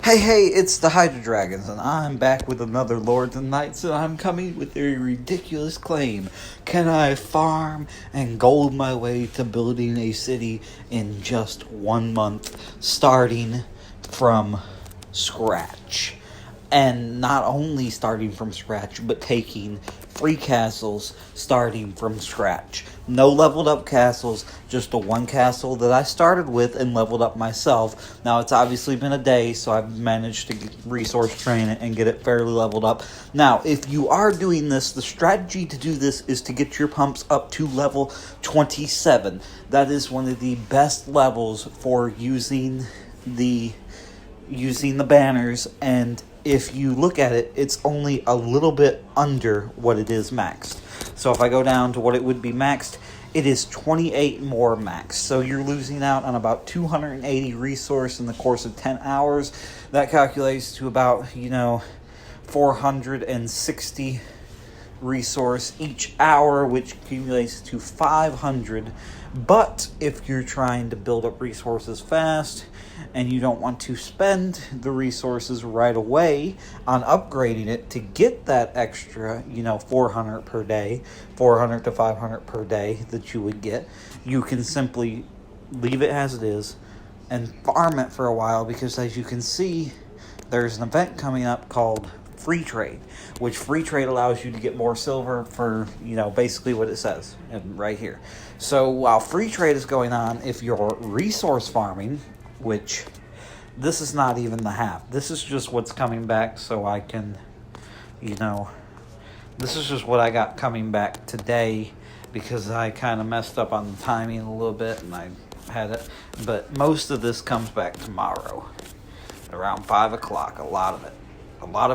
Hey, it's the Hydra Dragons, and I'm back with another Lords and Knights, and I'm coming with a ridiculous claim. Can I farm and gold my way to building a city in just 1 month, starting from scratch? And not only starting from scratch, but taking free castles starting from scratch. No leveled up castles, just the one castle that I started with and leveled up myself. Now, it's obviously been a day, so I've managed to resource train it and get it fairly leveled up. Now, if you are doing this, the strategy to do this is to get your pumps up to level 27. That is one of the best levels for using the banners, and if you look at it, it's only a little bit under what it is maxed. So if I go down to what it would be maxed, it is 28 more max. So you're losing out on about 280 resource in the course of 10 hours. That calculates to about, 460 resource each hour, which accumulates to 500. But if you're trying to build up resources fast and you don't want to spend the resources right away on upgrading it to get that extra, 400 per day, 400 to 500 per day that you would get, you can simply leave it as it is and farm it for a while, because as you can see, there's an event coming up called free trade, which free trade allows you to get more silver for, basically what it says right here. So while free trade is going on, if you're resource farming, which this is not even the half, this is just what's coming back, so I can, this is just what I got coming back today, because I kind of messed up on the timing a little bit and I had it, but most of this comes back tomorrow around 5 o'clock. A lot of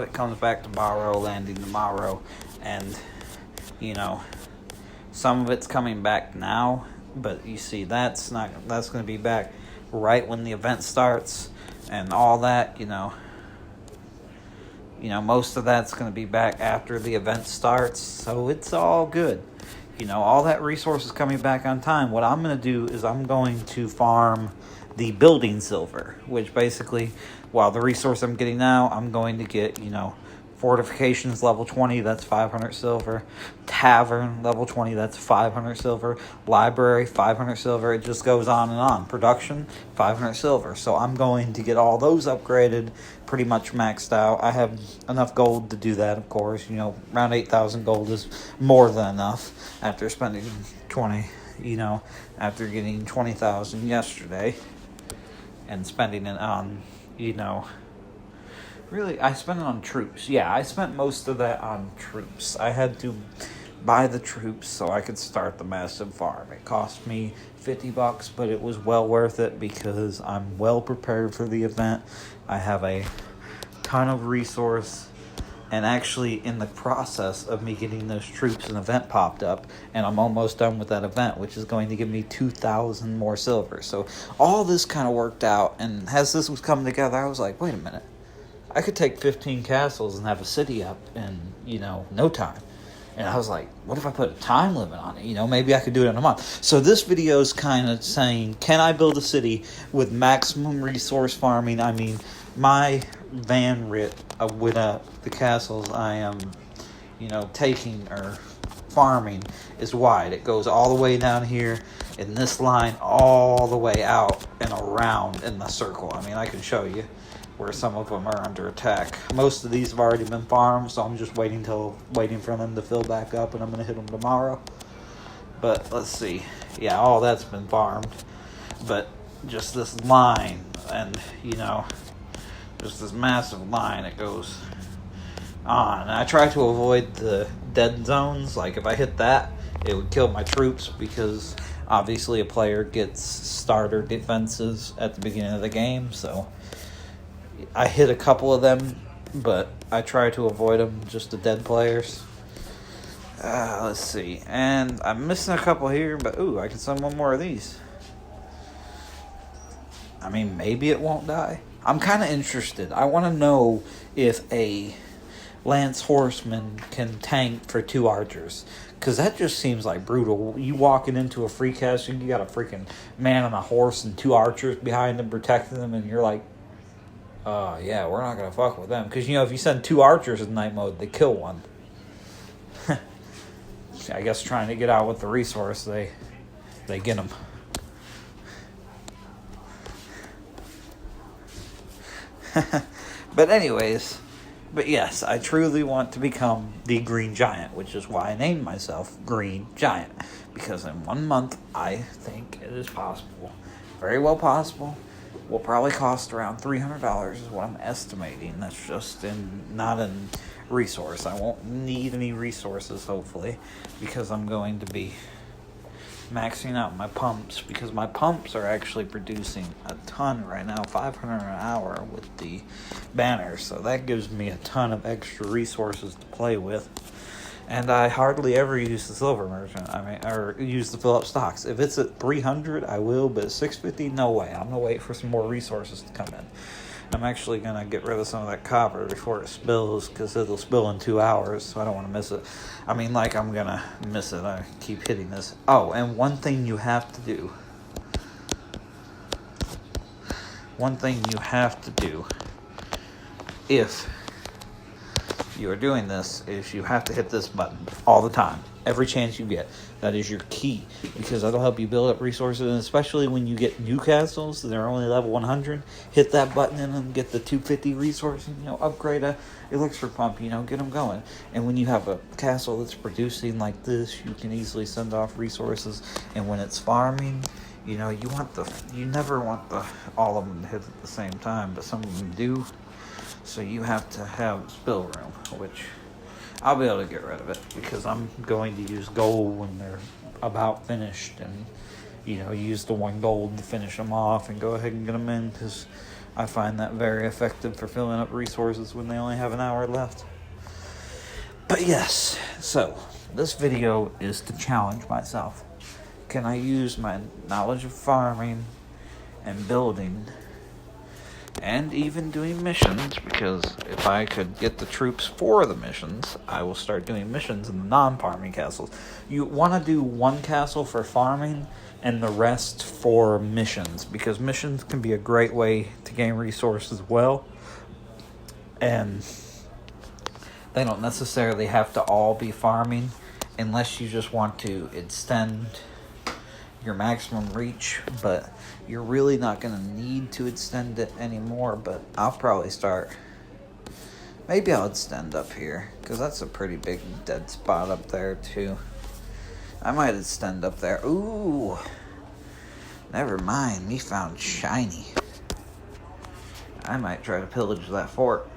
it comes back tomorrow, landing tomorrow, and some of it's coming back now, but you see that's going to be back right when the event starts, and all that, most of that's going to be back after the event starts, so it's all good. All that resource is coming back on time. What I'm going to do is I'm going to farm the building silver, which basically, while the resource I'm getting now, I'm going to get, fortifications level 20, that's 500 silver. Tavern level 20, that's 500 silver. Library, 500 silver. It just goes on and on. Production, 500 silver. So I'm going to get all those upgraded, pretty much maxed out. I have enough gold to do that, of course. Around 8,000 gold is more than enough after spending 20, after getting 20,000 yesterday and spending it on, really, I spent it on troops. Yeah, I spent most of that on troops. I had to buy the troops so I could start the massive farm. It cost me $50, but it was well worth it because I'm well prepared for the event. I have a ton of resource, and actually in the process of me getting those troops, an event popped up, and I'm almost done with that event, which is going to give me 2,000 more silver. So all this kind of worked out, and as this was coming together, I was like, wait a minute. I could take 15 castles and have a city up in, no time. And I was like, what if I put a time limit on it? Maybe I could do it in a month. So this video is kind of saying, can I build a city with maximum resource farming? I mean, my van writ with the castles I am, taking or farming is wide. It goes all the way down here in this line, all the way out and around in the circle. I mean, I can show you where some of them are under attack. Most of these have already been farmed, so I'm just waiting for them to fill back up, and I'm going to hit them tomorrow. But let's see. Yeah, all that's been farmed. But just this line, and, just this massive line that goes on. And I try to avoid the dead zones. Like, if I hit that, it would kill my troops, because obviously a player gets starter defenses at the beginning of the game, so I hit a couple of them, but I try to avoid them, just the dead players. Let's see. And I'm missing a couple here, but I can send one more of these. I mean, maybe it won't die. I'm kind of interested. I want to know if a Lance Horseman can tank for 2 archers, because that just seems like brutal. You walking into a free castle, you got a freaking man on a horse and 2 archers behind him protecting them, and you're like, Yeah, we're not gonna fuck with them. Because, if you send 2 archers in night mode, they kill one. I guess trying to get out with the resource, they get them. But anyways, yes, I truly want to become the Green Giant, which is why I named myself Green Giant. Because in 1 month, I think it is possible. Very well possible. Will probably cost around $300 is what I'm estimating. That's just not in resource. I won't need any resources, hopefully, because I'm going to be maxing out my pumps, because my pumps are actually producing a ton right now, 500 an hour with the banner, so that gives me a ton of extra resources to play with. And I hardly ever use the silver merchant. Or use the fill up stocks. If it's at 300, I will, but at 650, no way. I'm gonna wait for some more resources to come in. I'm actually gonna get rid of some of that copper before it spills, because it'll spill in 2 hours, so I don't want to miss it. I'm gonna miss it. I keep hitting this. Oh, and one thing you have to do. If you are doing this, is you have to hit this button all the time, every chance you get. That is your key, because that'll help you build up resources, and especially when you get new castles that are only level 100, hit that button and get the 250 resource, and upgrade a elixir pump, get them going. And when you have a castle that's producing like this, you can easily send off resources. And when it's farming, you never want all of them to hit at the same time, but some of them do. So you have to have spill room, which I'll be able to get rid of it, because I'm going to use gold when they're about finished, and use the 1 gold to finish them off and go ahead and get them in, because I find that very effective for filling up resources when they only have an hour left. But yes, so this video is to challenge myself. Can I use my knowledge of farming and building and even doing missions? Because if I could get the troops for the missions, I will start doing missions in the non-farming castles. You want to do 1 castle for farming and the rest for missions, because missions can be a great way to gain resources as well. And they don't necessarily have to all be farming, unless you just want to extend your maximum reach, but you're really not going to need to extend it anymore. But I'll probably start, maybe I'll extend up here, because that's a pretty big dead spot up there too. I might extend up there. Ooh, never mind, we found shiny. I might try to pillage that fort.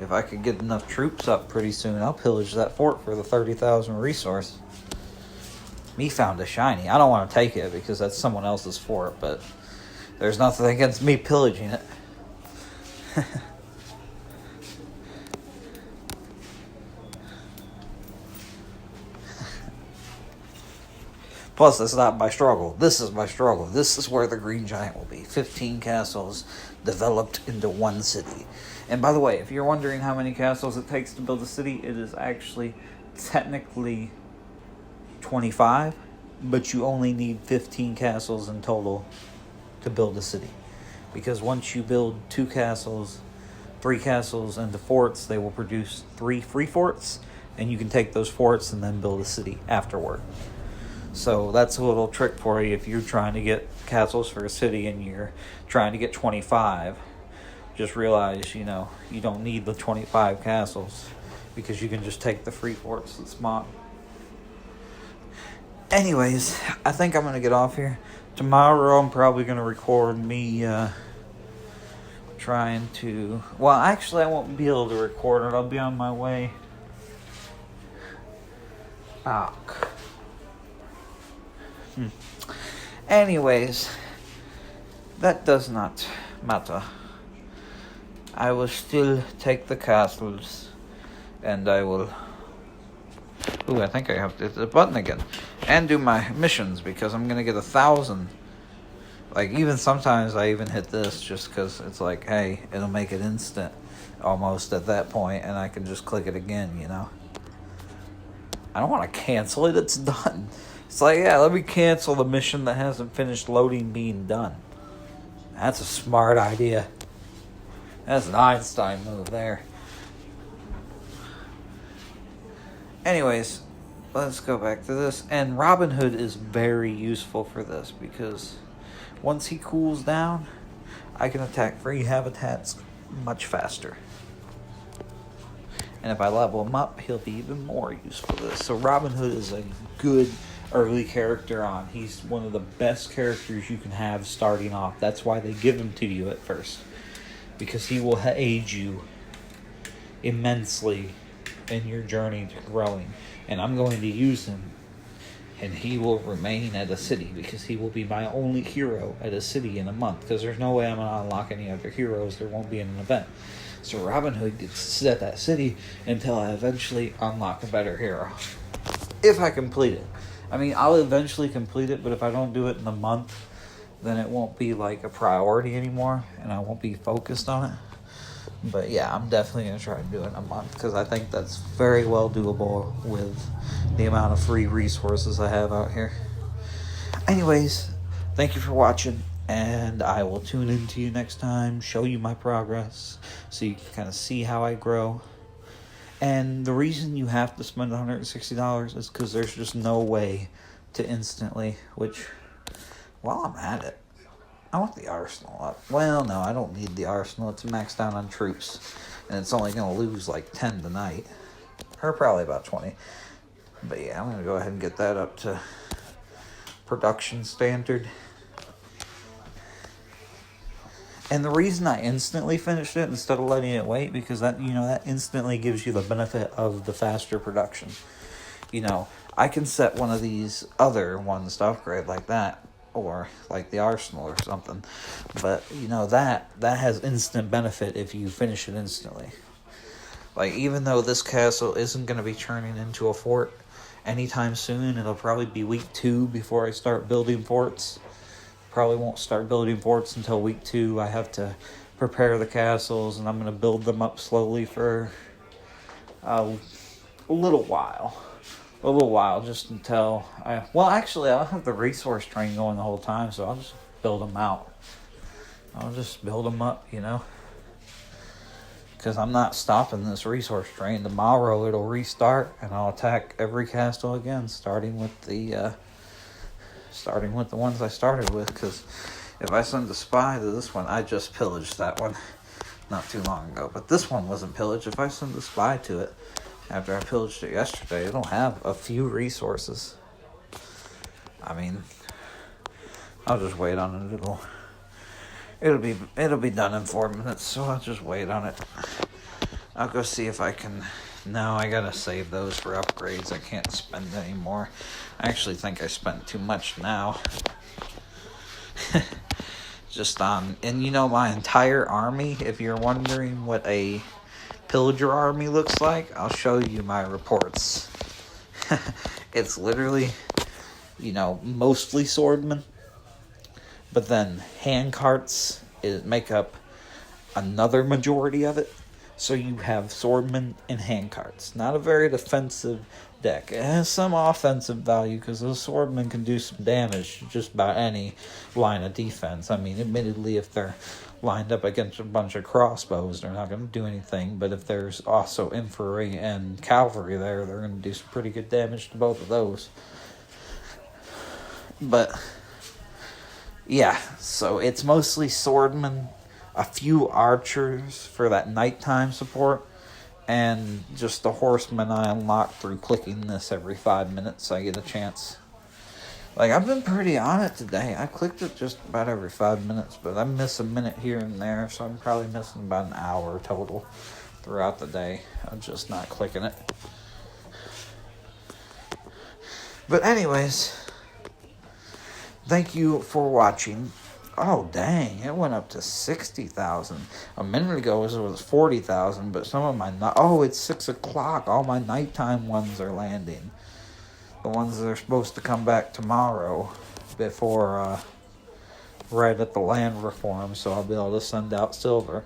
If I could get enough troops up pretty soon, I'll pillage that fort for the 30,000 resource. Me found a shiny. I don't want to take it because that's someone else's fort, but there's nothing against me pillaging it. Plus, it's not my struggle. This is my struggle. This is where the Green Giant will be. 15 castles developed into 1 city. And by the way, if you're wondering how many castles it takes to build a city, it is actually technically 25, but you only need 15 castles in total to build a city. Because once you build 2 castles, 3 castles into forts, they will produce 3 free forts, and you can take those forts and then build a city afterward. So that's a little trick for you if you're trying to get castles for a city and you're trying to get 25. Just realize, you don't need the 25 castles, because you can just take the free forts that's mod. Anyways, I think I'm going to get off here. Tomorrow I'm probably going to record me trying to... Well, actually I won't be able to record it. I'll be on my way back. Anyways, that does not matter. I will still take the castles, and I will... Ooh, I think I have to hit the button again. And do my missions, because I'm going to get 1,000. Like, even sometimes I even hit this just because it's like, hey, it'll make it instant almost at that point, and I can just click it again, I don't want to cancel it. It's done. It's like, yeah, let me cancel the mission that hasn't finished loading being done. That's a smart idea. That's an Einstein move there. Anyways, let's go back to this. And Robin Hood is very useful for this because once he cools down, I can attack free habitats much faster. And if I level him up, he'll be even more useful for this. So Robin Hood is a good early character on. He's one of the best characters you can have starting off. That's why they give him to you at first. Because he will aid you immensely in your journey to growing. And I'm going to use him. And he will remain at a city because he will be my only hero at a city in a month. Because there's no way I'm going to unlock any other heroes. There won't be an event. So Robin Hood gets to sit at that city until I eventually unlock a better hero. If I complete it. I mean, I'll eventually complete it, but if I don't do it in a month, then it won't be like a priority anymore, and I won't be focused on it. But yeah, I'm definitely going to try to do it in a month, because I think that's very well doable with the amount of free resources I have out here. Anyways, thank you for watching. And I will tune in to you next time, show you my progress, so you can kind of see how I grow. And the reason you have to spend $160 is because there's just no way to instantly, which, while I'm at it, I want the arsenal up. Well, no, I don't need the arsenal. It's maxed out on troops, and it's only going to lose like 10 tonight, or probably about 20. But yeah, I'm going to go ahead and get that up to production standard. And the reason I instantly finished it instead of letting it wait, because that instantly gives you the benefit of the faster production. I can set one of these other ones to upgrade like that, or like the arsenal or something. But that has instant benefit if you finish it instantly. Like, even though this castle isn't going to be turning into a fort anytime soon, it'll probably be week 2 before I start building forts. Probably won't start building forts until week 2. I have to prepare the castles, and I'm going to build them up slowly for a little while. Just until I'll have the resource train going the whole time, so I'll just build them out. I'll just build them up, because I'm not stopping this resource train. Tomorrow it'll restart, and I'll attack every castle again, starting with the ones I started with, because if I send a spy to this one, I just pillaged that one not too long ago, but this one wasn't pillaged. If I send a spy to it after I pillaged it yesterday, it'll have a few resources. I mean, I'll just wait on it. It'll be done in 4 minutes, so I'll just wait on it. I'll go see if I can. No, I gotta save those for upgrades. I can't spend any more. I actually think I spent too much now. Just on, and my entire army, if you're wondering what a pillager army looks like, I'll show you my reports. It's literally, mostly swordmen, but then handcarts make up another majority of it. So you have swordmen and handcarts. Not a very defensive deck. It has some offensive value because those swordmen can do some damage to just about any line of defense. I mean, admittedly, if they're lined up against a bunch of crossbows, they're not going to do anything. But if there's also infantry and cavalry there, they're going to do some pretty good damage to both of those. But, yeah, so it's mostly swordmen, a few archers for that nighttime support, and just the horsemen I unlock through clicking this every 5 minutes. I get a chance. Like, I've been pretty on it today. I clicked it just about every 5 minutes, but I miss a minute here and there, so I'm probably missing about an hour total throughout the day. I'm just not clicking it. But anyways, thank you for watching. Oh, dang, it went up to 60,000. A minute ago it was 40,000, but some of my... it's 6 o'clock. All my nighttime ones are landing. The ones that are supposed to come back tomorrow before, right at the land reform, so I'll be able to send out silver.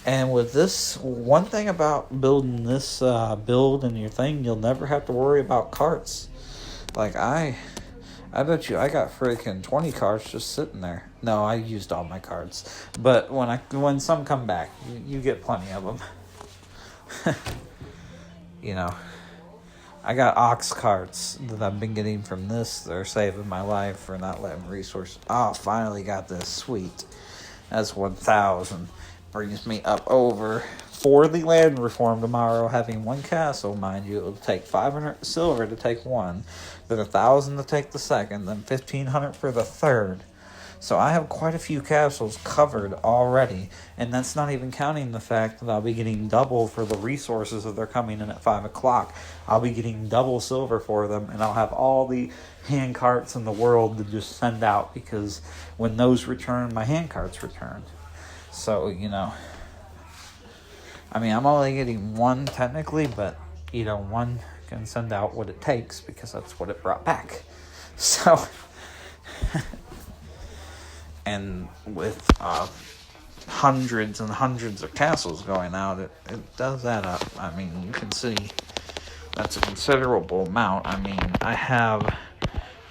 And with this, one thing about building this build and your thing, you'll never have to worry about carts. Like, I I bet you I got freaking 20 cards just sitting there. No, I used all my cards. But when some come back, you get plenty of them. You know, I got ox cards that I've been getting from this. They're saving my life for not letting resources. Oh, finally got this. Sweet. That's 1,000. Brings me up over for the land reform tomorrow, having one castle, mind you. It'll take 500 silver to take one, then 1,000 to take the second, then 1,500 for the third. So I have quite a few castles covered already, and that's not even counting the fact that I'll be getting double for the resources that they're coming in at 5 o'clock. I'll be getting double silver for them, and I'll have all the hand carts in the world to just send out, because when those return, my hand carts return. So, I mean, I'm only getting one technically, but, one can send out what it takes because that's what it brought back. So, and with hundreds and hundreds of castles going out, it does add up. I mean, you can see that's a considerable amount. I mean, I have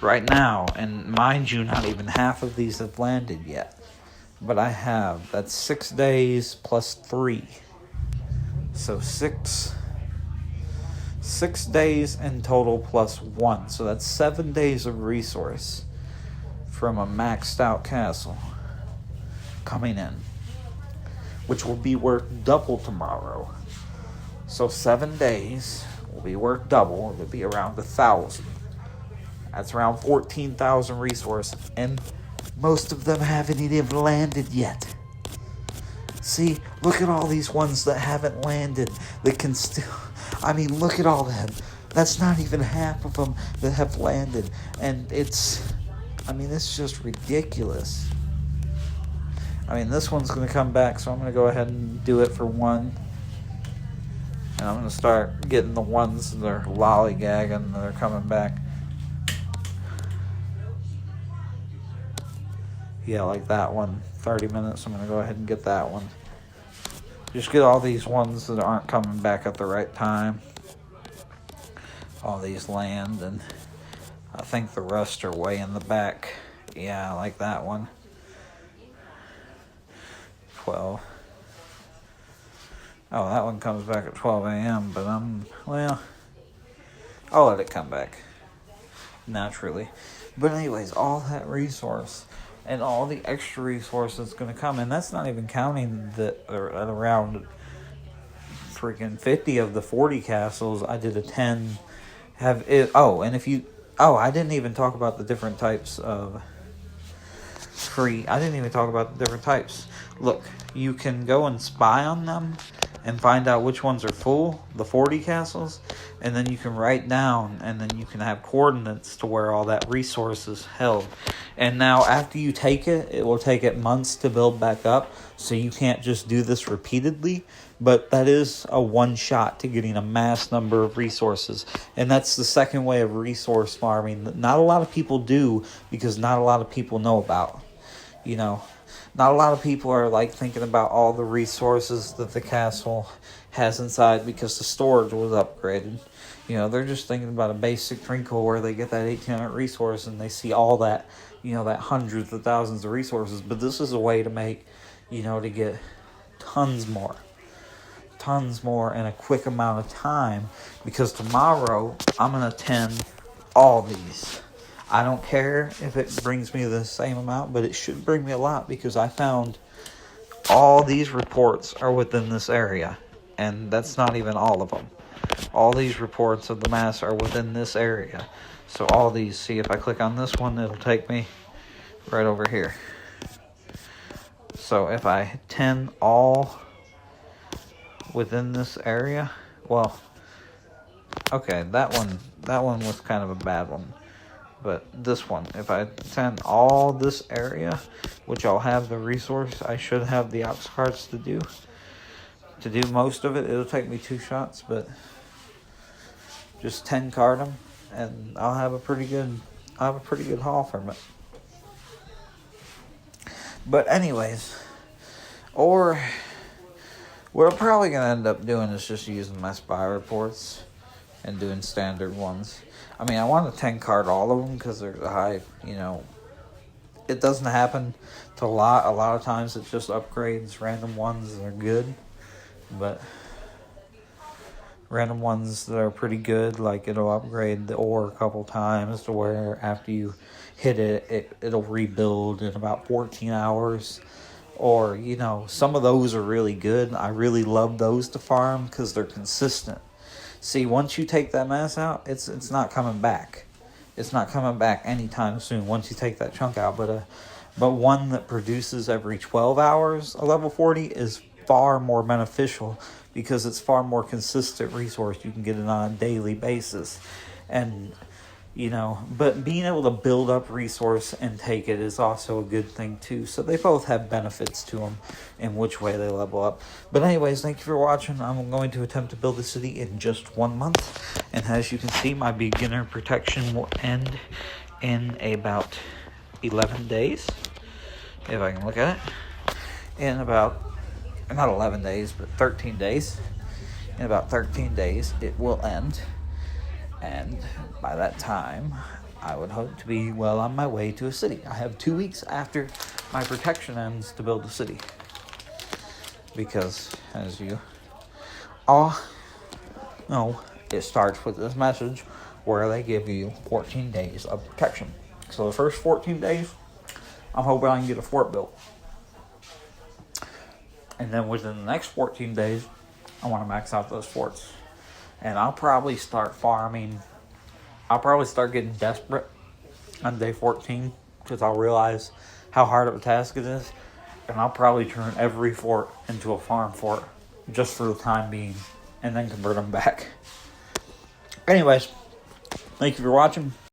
right now, and mind you, not even half of these have landed yet. But that's 6 days plus 3. So 6 days in total plus 1. So that's 7 days of resource from a maxed out castle coming in, which will be worth double tomorrow. So 7 days will be worth double. It will be around 1,000. That's around 14,000 resource, and most of them haven't even landed yet. See, look at all these ones that haven't landed. That can still... I mean, look at all them. That's not even half of them that have landed. And it's just ridiculous. I mean, this one's going to come back, so I'm going to go ahead and do it for one. And I'm going to start getting the ones that are lollygagging that are coming back. Yeah, like that one. 30 minutes, I'm going to go ahead and get that one. Just get all these ones that aren't coming back at the right time. All these land, and I think the rest are way in the back. Yeah, like that one. 12. Oh, that one comes back at 12 a.m., but I'll let it come back. Naturally. But anyways, all that resource and all the extra resources going to come, and that's not even counting that around freaking 50 of the 40 castles I did a 10 have it. I didn't even talk about the different types of free. I didn't even talk about the different types. Look, you can go and spy on them and find out which ones are full, the 40 castles, and then you can write down, and then you can have coordinates to where all that resource is held. And now after you take it, it will take it months to build back up, so you can't just do this repeatedly, but that is a one shot to getting a mass number of resources. And that's the second way of resource farming that not a lot of people do, because not a lot of people know about. Not a lot of people are thinking about all the resources that the castle has inside because the storage was upgraded. They're just thinking about a basic Trinkle where they get that 1,800 resource and they see all that, that hundreds of thousands of resources. But this is a way to make, to get tons more in a quick amount of time, because tomorrow I'm going to attend all these. I don't care if it brings me the same amount, but it should bring me a lot, because I found all these reports are within this area, and that's not even all of them. All these reports of the mass are within this area. So all these, see, if I click on this one, it'll take me right over here. So if I attend all within this area, well, okay, that one was kind of a bad one. But this one, if I attend all this area, which I'll have the resource, I should have the ox carts to do most of it. It'll take me 2 shots, but just 10 card them, and I'll have a pretty good haul from it. But anyways, or what I'm probably gonna end up doing is just using my spy reports and doing standard ones. I mean, I want to 10 card all of them because there's a high, it doesn't happen to a lot. A lot of times it's just upgrades, random ones that are good. But random ones that are pretty good, like it'll upgrade the ore a couple times to where after you hit it, it'll rebuild in about 14 hours. Or, some of those are really good. I really love those to farm because they're consistent. See, once you take that mass out, it's not coming back. It's not coming back anytime soon once you take that chunk out. But one that produces every 12 hours, a level 40, is far more beneficial because it's far more consistent resource. You can get it on a daily basis. And, but being able to build up resource and take it is also a good thing too. So they both have benefits to them in which way they level up. But anyways, thank you for watching. I'm going to attempt to build the city in just 1 month. And as you can see, my beginner protection will end in about 11 days. If I can look at it. In about, not 11 days, but 13 days. In about 13 days, it will end. And by that time, I would hope to be well on my way to a city. I have 2 weeks after my protection ends to build a city. Because, as you all know, it starts with this message where they give you 14 days of protection. So the first 14 days, I'm hoping I can get a fort built. And then within the next 14 days, I want to max out those forts. And I'll probably start farming. I'll probably start getting desperate on day 14 because I'll realize how hard of a task it is. And I'll probably turn every fort into a farm fort just for the time being and then convert them back. Anyways, thank you for watching.